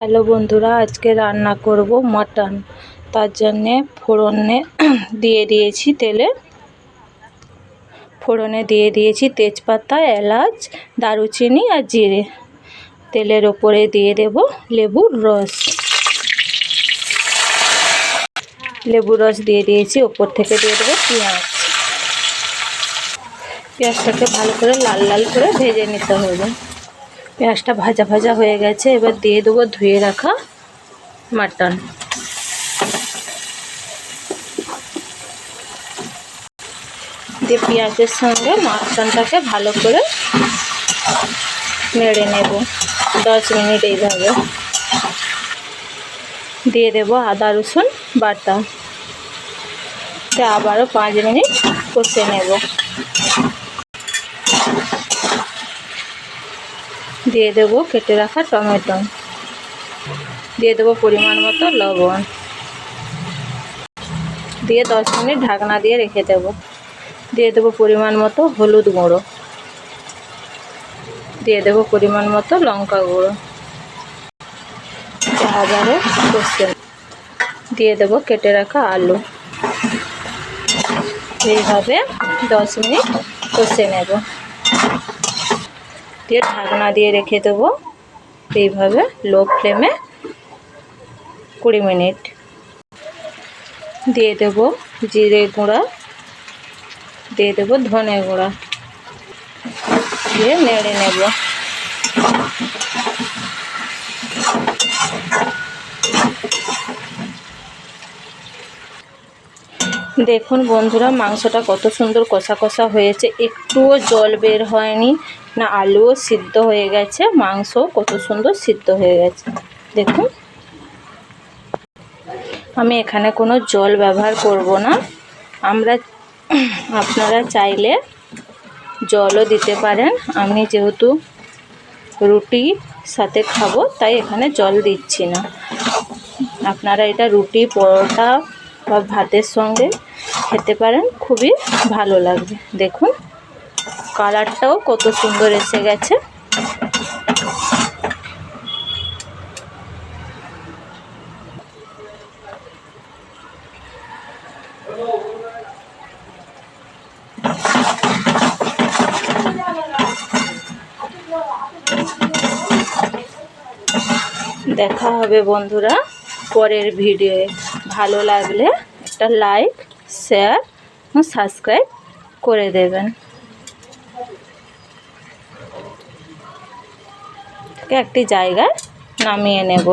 Hello বন্ধুরা, আজকে রান্না করব মাটন। তার জন্যে ফোড়নে দিয়ে দিয়েছি ফোড়নে দিয়ে দিয়েছি তেজপাতা, এলাচ, দারুচিনি আর জিরে। তেলের ওপরে দিয়ে দেব লেবুর রস দিয়ে দিয়েছি। ওপর থেকে দিয়ে দেবো পেঁয়াজটাকে ভালো করে লাল লাল করে ভেজে নিতে হবে। পেঁয়াজটা ভাজা ভাজা হয়ে গেছে, এবার দিয়ে দেবো ধুয়ে রাখা মাটন। দিয়ে পেঁয়াজের সঙ্গে মাটনটাকে ভালো করে নেড়ে নেব 10 মিনিট। এইভাবে দিয়ে দেব আদা রসুন বাটা। আবারও 5 মিনিট কষে নেব। দিয়ে দেব কেটে রাখা টমেটো। দিয়ে দেব পরিমাণ মতো লবণ। দিয়ে 10 মিনিট ঢাকনা দিয়ে রেখে দেব। দিয়ে দেব পরিমাণ মতো হলুদ গুঁড়ো। দিয়ে দেব পরিমাণ মতো লঙ্কা গুঁড়ো। আবারও কষে দিয়ে দেব কেটে রাখা আলু। এইভাবে 10 মিনিট কষে নেব। দিয়ে ঢাকনা দিয়ে রেখে দেব এইভাবে লো ফ্লেমে 20 মিনিট। দিয়ে দেব জিরে গুঁড়া, দিয়ে দেব ধনে গুঁড়া, দিয়ে নেড়ে নেব। দেখুন বন্ধুরা, মাংসটা কত সুন্দর কষা কষা হয়েছে, একটুও জল বের হয়নি, না আলুও সিদ্ধ হয়ে গেছে, মাংস কত সুন্দর সিদ্ধ হয়ে গেছে। দেখুন, আমি এখানে কোনো জল ব্যবহার করব না। আপনারা চাইলে জলও দিতে পারেন। আমি যেহেতু রুটি সাথে খাবো তাই এখানে জল দিচ্ছি না। আপনারা এটা রুটি, পরোটা বা ভাতের সঙ্গে খেতে পারেন, খুবই ভালো লাগবে। দেখুন কালারটাও কত সুন্দর এসে গেছে। দেখা হবে বন্ধুরা পরের ভিডিওয়ে। ভালো লাগলে একটা লাইক, শেয়ার ও সাবস্ক্রাইব করে দেবেন। একটি জায়গায় নামিয়ে নেব।